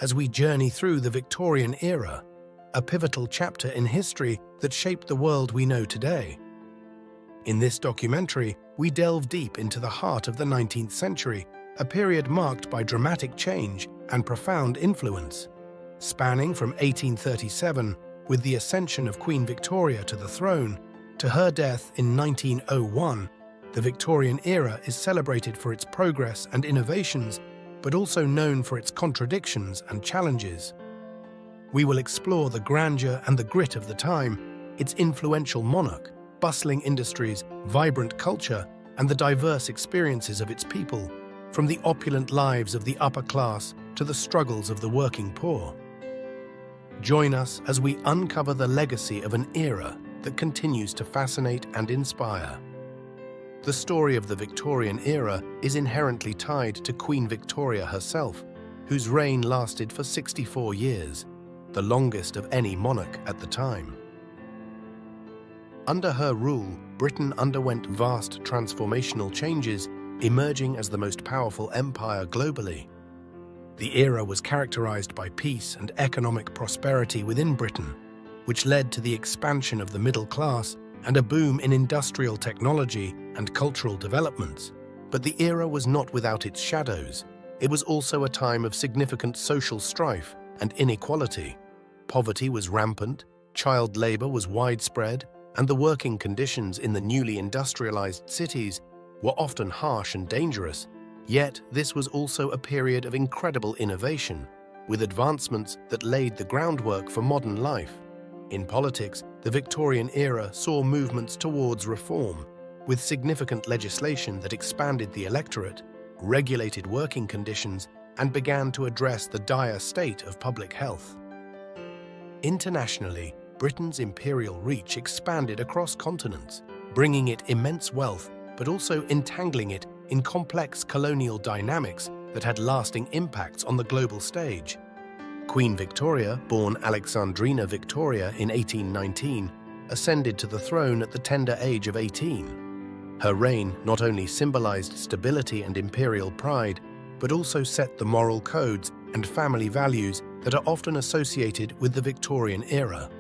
as we journey through the Victorian era, a pivotal chapter in history that shaped the world we know today. In this documentary, we delve deep into the heart of the 19th century, a period marked by dramatic change and profound influence. Spanning from 1837, with the ascension of Queen Victoria to the throne, to her death in 1901, the Victorian era is celebrated for its progress and innovations, but also known for its contradictions and challenges. We will explore the grandeur and the grit of the time, its influential monarch, bustling industries, vibrant culture, and the diverse experiences of its people, from the opulent lives of the upper class to the struggles of the working poor. Join us as we uncover the legacy of an era that continues to fascinate and inspire. The story of the Victorian era is inherently tied to Queen Victoria herself, whose reign lasted for 64 years, the longest of any monarch at the time. Under her rule, Britain underwent vast transformational changes, emerging as the most powerful empire globally. The era was characterized by peace and economic prosperity within Britain, which led to the expansion of the middle class and a boom in industrial technology and cultural developments. But the era was not without its shadows. It was also a time of significant social strife and inequality. Poverty was rampant, child labor was widespread, and the working conditions in the newly industrialized cities were often harsh and dangerous. Yet, this was also a period of incredible innovation, with advancements that laid the groundwork for modern life. In politics, the Victorian era saw movements towards reform, with significant legislation that expanded the electorate, regulated working conditions, and began to address the dire state of public health. Internationally, Britain's imperial reach expanded across continents, bringing it immense wealth, but also entangling it in complex colonial dynamics that had lasting impacts on the global stage. Queen Victoria, born Alexandrina Victoria in 1819, ascended to the throne at the tender age of 18. Her reign not only symbolized stability and imperial pride, but also set the moral codes and family values that are often associated with the Victorian era.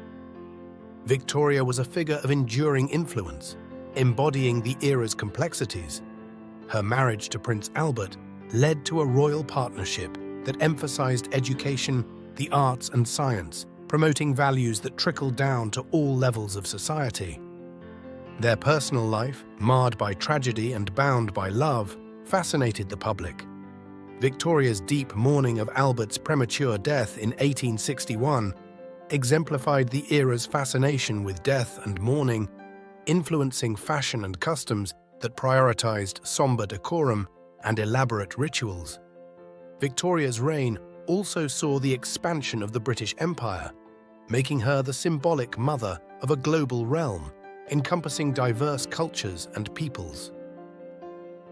Victoria was a figure of enduring influence, embodying the era's complexities. Her marriage to Prince Albert led to a royal partnership that emphasized education, the arts and science, promoting values that trickled down to all levels of society. Their personal life, marred by tragedy and bound by love, fascinated the public. Victoria's deep mourning of Albert's premature death in 1861 exemplified the era's fascination with death and mourning, influencing fashion and customs that prioritized somber decorum and elaborate rituals. Victoria's reign also saw the expansion of the British Empire, making her the symbolic mother of a global realm, encompassing diverse cultures and peoples.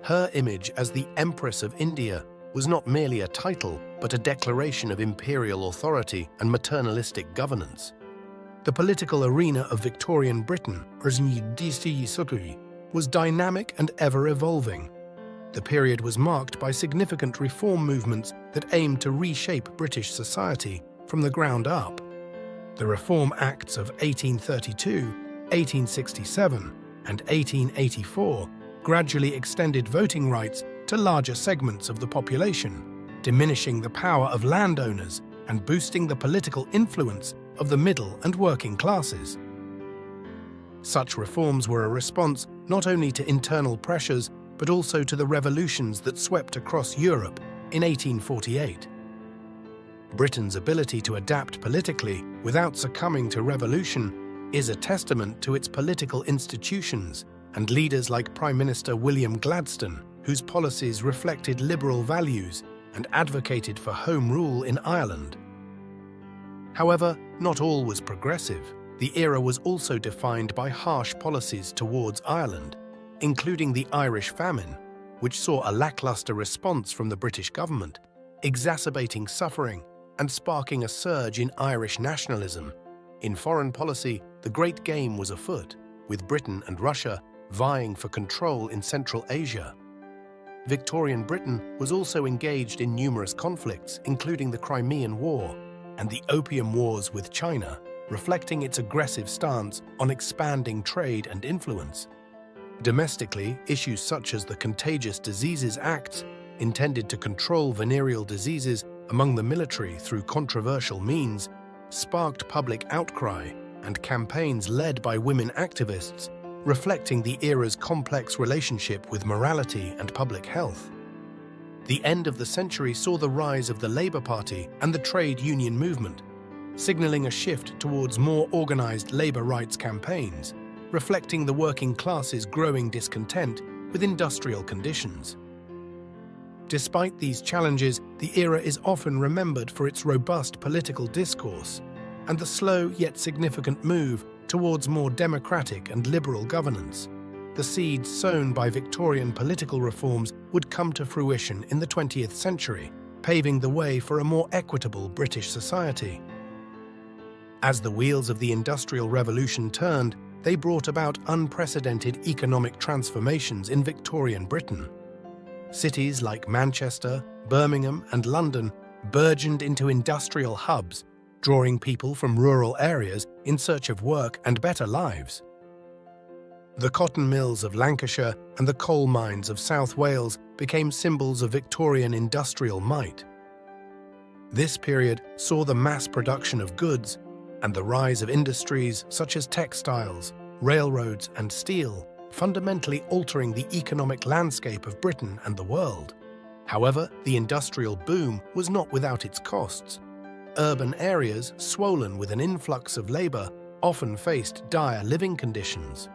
Her image as the Empress of India was not merely a title, but a declaration of imperial authority and maternalistic governance. The political arena of Victorian Britain was dynamic and ever-evolving. The period was marked by significant reform movements that aimed to reshape British society from the ground up. The Reform Acts of 1832, 1867, and 1884 gradually extended voting rights to larger segments of the population, diminishing the power of landowners and boosting the political influence of the middle and working classes. Such reforms were a response not only to internal pressures, but also to the revolutions that swept across Europe in 1848. Britain's ability to adapt politically without succumbing to revolution is a testament to its political institutions and leaders like Prime Minister William Gladstone, whose policies reflected liberal values and advocated for home rule in Ireland. However, not all was progressive. The era was also defined by harsh policies towards Ireland, including the Irish famine, which saw a lackluster response from the British government, exacerbating suffering and sparking a surge in Irish nationalism. In foreign policy, the Great Game was afoot, with Britain and Russia vying for control in Central Asia. Victorian Britain was also engaged in numerous conflicts, including the Crimean War and the Opium Wars with China, reflecting its aggressive stance on expanding trade and influence. Domestically, issues such as the Contagious Diseases Acts, intended to control venereal diseases among the military through controversial means, sparked public outcry and campaigns led by women activists, reflecting the era's complex relationship with morality and public health. The end of the century saw the rise of the Labour Party and the trade union movement, signaling a shift towards more organised labour rights campaigns, reflecting the working class's growing discontent with industrial conditions. Despite these challenges, the era is often remembered for its robust political discourse and the slow yet significant move towards more democratic and liberal governance. The seeds sown by Victorian political reforms would come to fruition in the 20th century, paving the way for a more equitable British society. As the wheels of the Industrial Revolution turned, they brought about unprecedented economic transformations in Victorian Britain. Cities like Manchester, Birmingham, and London burgeoned into industrial hubs, drawing people from rural areas in search of work and better lives. The cotton mills of Lancashire and the coal mines of South Wales became symbols of Victorian industrial might. This period saw the mass production of goods and the rise of industries such as textiles, railroads, and steel, fundamentally altering the economic landscape of Britain and the world. However, the industrial boom was not without its costs. Urban areas, swollen with an influx of labour, often faced dire living conditions.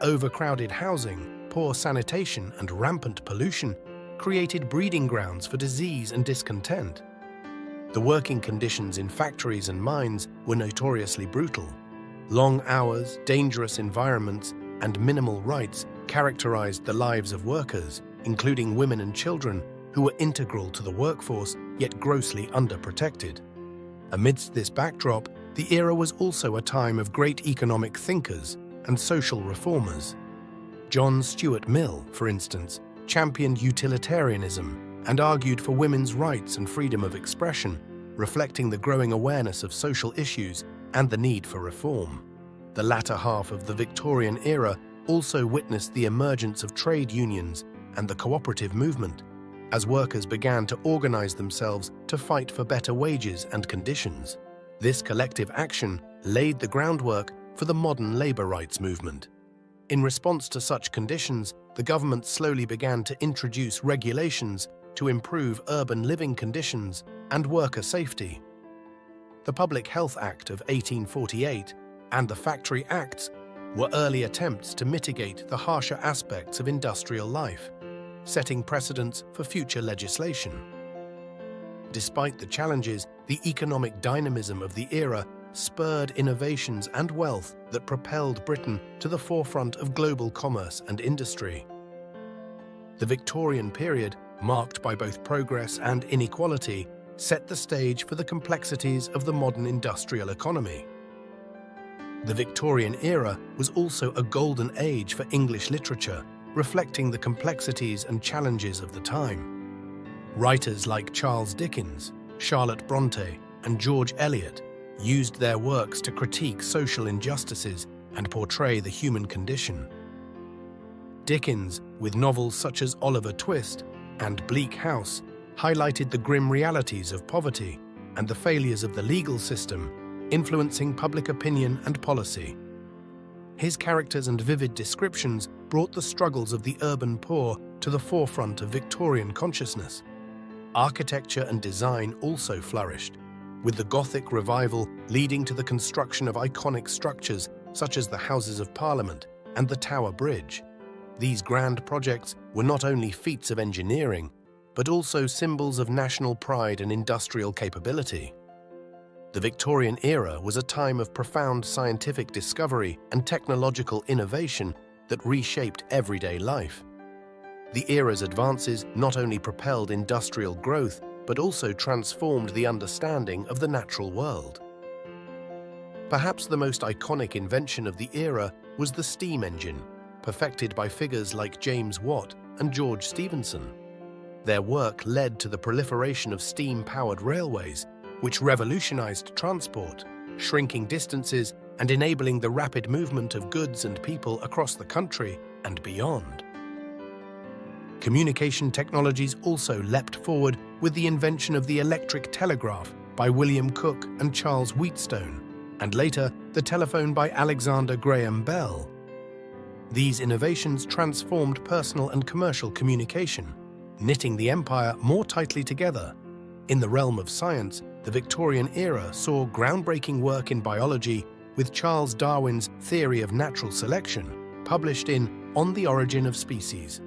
Overcrowded housing, poor sanitation, and rampant pollution created breeding grounds for disease and discontent. The working conditions in factories and mines were notoriously brutal. Long hours, dangerous environments, and minimal rights characterized the lives of workers, including women and children, who were integral to the workforce yet grossly underprotected. Amidst this backdrop, the era was also a time of great economic thinkers and social reformers. John Stuart Mill, for instance, championed utilitarianism and argued for women's rights and freedom of expression, reflecting the growing awareness of social issues and the need for reform. The latter half of the Victorian era also witnessed the emergence of trade unions and the cooperative movement, as workers began to organize themselves to fight for better wages and conditions. This collective action laid the groundwork for the modern labor rights movement. In response to such conditions, the government slowly began to introduce regulations to improve urban living conditions and worker safety. The Public Health Act of 1848 and the Factory Acts were early attempts to mitigate the harsher aspects of industrial life, setting precedents for future legislation. Despite the challenges, the economic dynamism of the era spurred innovations and wealth that propelled Britain to the forefront of global commerce and industry. The Victorian period, marked by both progress and inequality, set the stage for the complexities of the modern industrial economy. The Victorian era was also a golden age for English literature, reflecting the complexities and challenges of the time. Writers like Charles Dickens, Charlotte Bronte, and George Eliot used their works to critique social injustices and portray the human condition. Dickens, with novels such as Oliver Twist and Bleak House, highlighted the grim realities of poverty and the failures of the legal system, influencing public opinion and policy. His characters and vivid descriptions brought the struggles of the urban poor to the forefront of Victorian consciousness. Architecture and design also flourished, with the Gothic revival leading to the construction of iconic structures such as the Houses of Parliament and the Tower Bridge. These grand projects were not only feats of engineering, but also symbols of national pride and industrial capability. The Victorian era was a time of profound scientific discovery and technological innovation that reshaped everyday life. The era's advances not only propelled industrial growth, but also transformed the understanding of the natural world. Perhaps the most iconic invention of the era was the steam engine, perfected by figures like James Watt and George Stephenson. Their work led to the proliferation of steam-powered railways, which revolutionized transport, shrinking distances and enabling the rapid movement of goods and people across the country and beyond. Communication technologies also leapt forward with the invention of the electric telegraph by William Cooke and Charles Wheatstone, and later the telephone by Alexander Graham Bell. These innovations transformed personal and commercial communication, knitting the empire more tightly together. In the realm of science, the Victorian era saw groundbreaking work in biology with Charles Darwin's theory of natural selection, published in On the Origin of Species.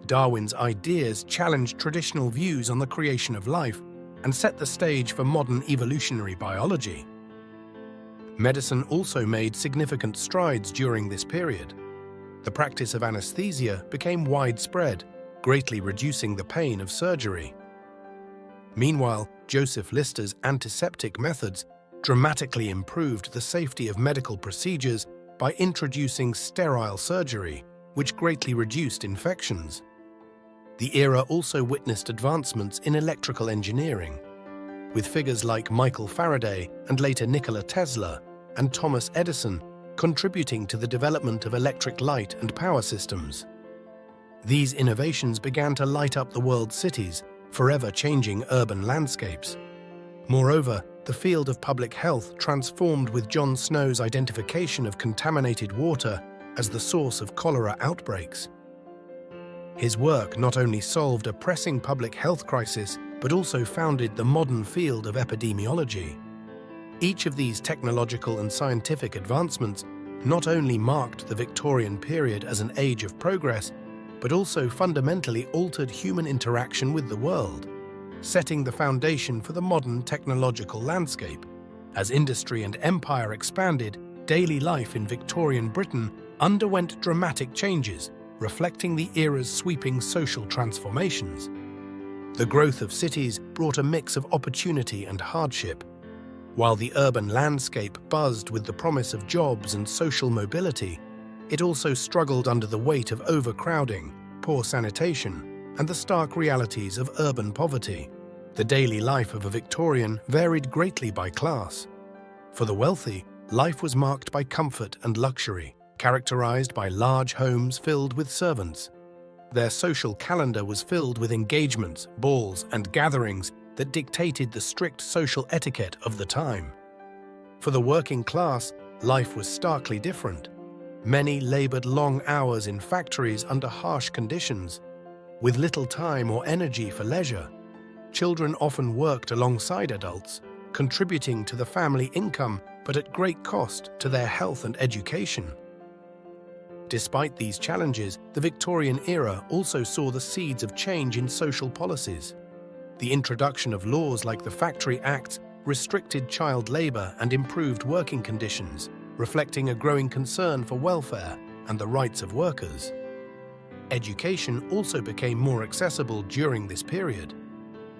Darwin's ideas challenged traditional views on the creation of life and set the stage for modern evolutionary biology. Medicine also made significant strides during this period. The practice of anesthesia became widespread, greatly reducing the pain of surgery. Meanwhile, Joseph Lister's antiseptic methods dramatically improved the safety of medical procedures by introducing sterile surgery, which greatly reduced infections. The era also witnessed advancements in electrical engineering, with figures like Michael Faraday and later Nikola Tesla and Thomas Edison contributing to the development of electric light and power systems. These innovations began to light up the world's cities, forever changing urban landscapes. Moreover, the field of public health transformed with John Snow's identification of contaminated water as the source of cholera outbreaks. His work not only solved a pressing public health crisis, but also founded the modern field of epidemiology. Each of these technological and scientific advancements not only marked the Victorian period as an age of progress, but also fundamentally altered human interaction with the world, setting the foundation for the modern technological landscape. As industry and empire expanded, daily life in Victorian Britain underwent dramatic changes, reflecting the era's sweeping social transformations. The growth of cities brought a mix of opportunity and hardship. While the urban landscape buzzed with the promise of jobs and social mobility, it also struggled under the weight of overcrowding, poor sanitation, and the stark realities of urban poverty. The daily life of a Victorian varied greatly by class. For the wealthy, life was marked by comfort and luxury, characterized by large homes filled with servants. Their social calendar was filled with engagements, balls, and gatherings that dictated the strict social etiquette of the time. For the working class, life was starkly different. Many labored long hours in factories under harsh conditions, with little time or energy for leisure. Children often worked alongside adults, contributing to the family income, but at great cost to their health and education. Despite these challenges, the Victorian era also saw the seeds of change in social policies. The introduction of laws like the Factory Acts restricted child labor and improved working conditions, reflecting a growing concern for welfare and the rights of workers. Education also became more accessible during this period.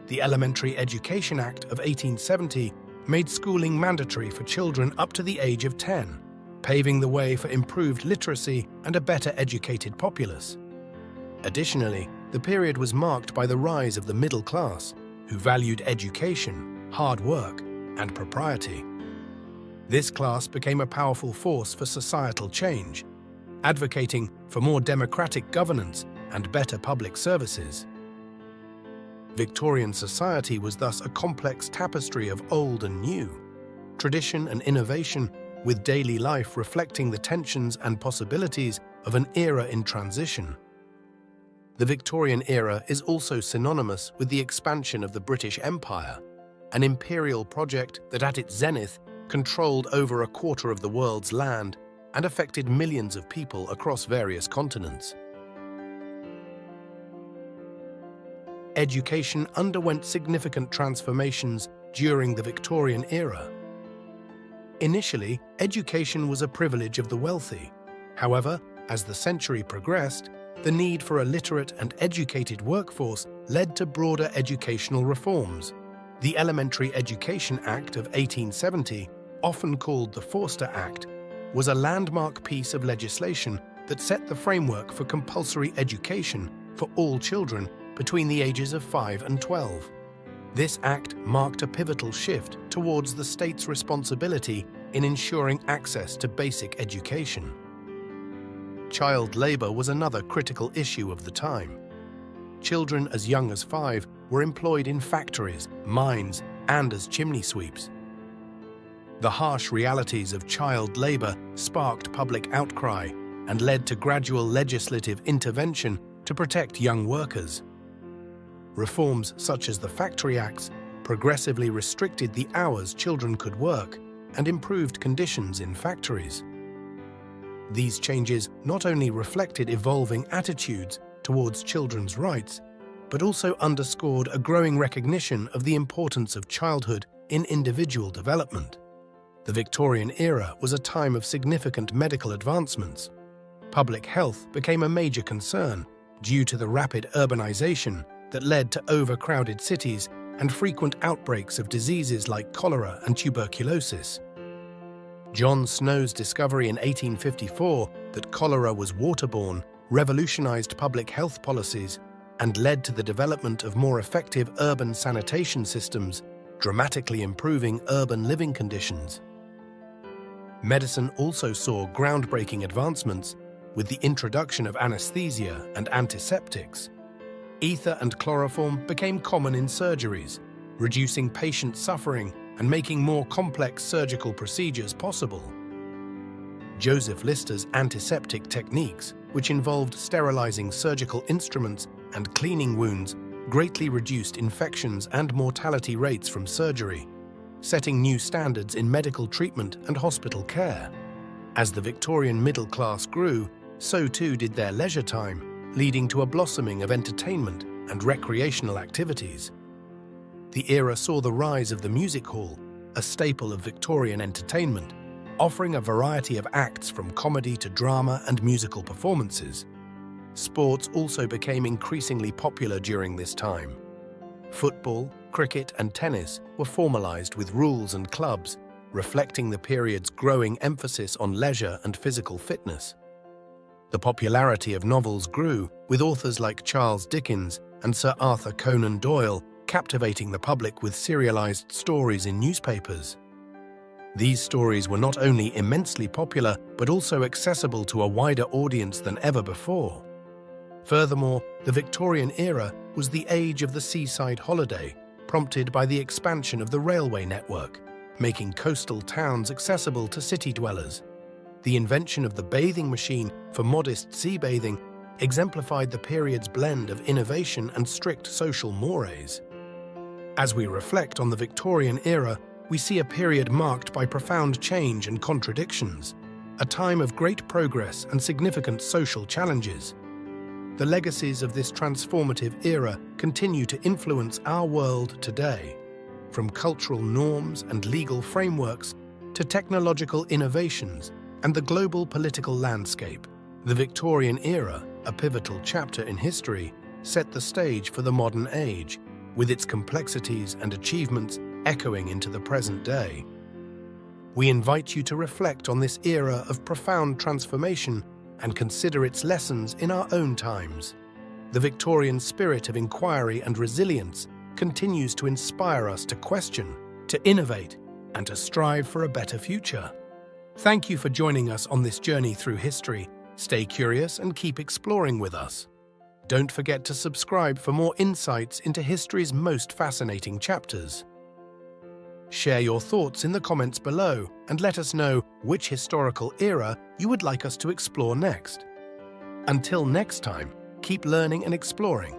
The Elementary Education Act of 1870 made schooling mandatory for children up to the age of 10, paving the way for improved literacy and a better educated populace. Additionally, the period was marked by the rise of the middle class, who valued education, hard work, and propriety. This class became a powerful force for societal change, advocating for more democratic governance and better public services. Victorian society was thus a complex tapestry of old and new, tradition and innovation, with daily life reflecting the tensions and possibilities of an era in transition. The Victorian era is also synonymous with the expansion of the British Empire, an imperial project that at its zenith controlled over a quarter of the world's land and affected millions of people across various continents. Education underwent significant transformations during the Victorian era. Initially, education was a privilege of the wealthy. However, as the century progressed, the need for a literate and educated workforce led to broader educational reforms. The Elementary Education Act of 1870, often called the Forster Act, was a landmark piece of legislation that set the framework for compulsory education for all children between the ages of 5 and 12. This act marked a pivotal shift towards the state's responsibility in ensuring access to basic education. Child labor was another critical issue of the time. Children as young as 5 were employed in factories, mines, and as chimney sweeps. The harsh realities of child labor sparked public outcry and led to gradual legislative intervention to protect young workers. Reforms such as the Factory Acts progressively restricted the hours children could work and improved conditions in factories. These changes not only reflected evolving attitudes towards children's rights, but also underscored a growing recognition of the importance of childhood in individual development. The Victorian era was a time of significant medical advancements. Public health became a major concern due to the rapid urbanization that led to overcrowded cities and frequent outbreaks of diseases like cholera and tuberculosis. John Snow's discovery in 1854 that cholera was waterborne revolutionized public health policies and led to the development of more effective urban sanitation systems, dramatically improving urban living conditions. Medicine also saw groundbreaking advancements with the introduction of anesthesia and antiseptics. Ether and chloroform became common in surgeries, reducing patient suffering and making more complex surgical procedures possible. Joseph Lister's antiseptic techniques, which involved sterilizing surgical instruments and cleaning wounds, greatly reduced infections and mortality rates from surgery, setting new standards in medical treatment and hospital care. As the Victorian middle class grew, so too did their leisure time, leading to a blossoming of entertainment and recreational activities. The era saw the rise of the music hall, a staple of Victorian entertainment, offering a variety of acts from comedy to drama and musical performances. Sports also became increasingly popular during this time. Football, cricket, and tennis were formalized with rules and clubs, reflecting the period's growing emphasis on leisure and physical fitness. The popularity of novels grew, with authors like Charles Dickens and Sir Arthur Conan Doyle captivating the public with serialized stories in newspapers. These stories were not only immensely popular, but also accessible to a wider audience than ever before. Furthermore, the Victorian era was the age of the seaside holiday, prompted by the expansion of the railway network, making coastal towns accessible to city dwellers. The invention of the bathing machine for modest sea bathing exemplified the period's blend of innovation and strict social mores. As we reflect on the Victorian era, we see a period marked by profound change and contradictions, a time of great progress and significant social challenges. The legacies of this transformative era continue to influence our world today, from cultural norms and legal frameworks to technological innovations and the global political landscape. The Victorian era, a pivotal chapter in history, set the stage for the modern age, with its complexities and achievements echoing into the present day. We invite you to reflect on this era of profound transformation and consider its lessons in our own times. The Victorian spirit of inquiry and resilience continues to inspire us to question, to innovate, and to strive for a better future. Thank you for joining us on this journey through history. Stay curious and keep exploring with us. Don't forget to subscribe for more insights into history's most fascinating chapters. Share your thoughts in the comments below and let us know which historical era you would like us to explore next. Until next time, keep learning and exploring.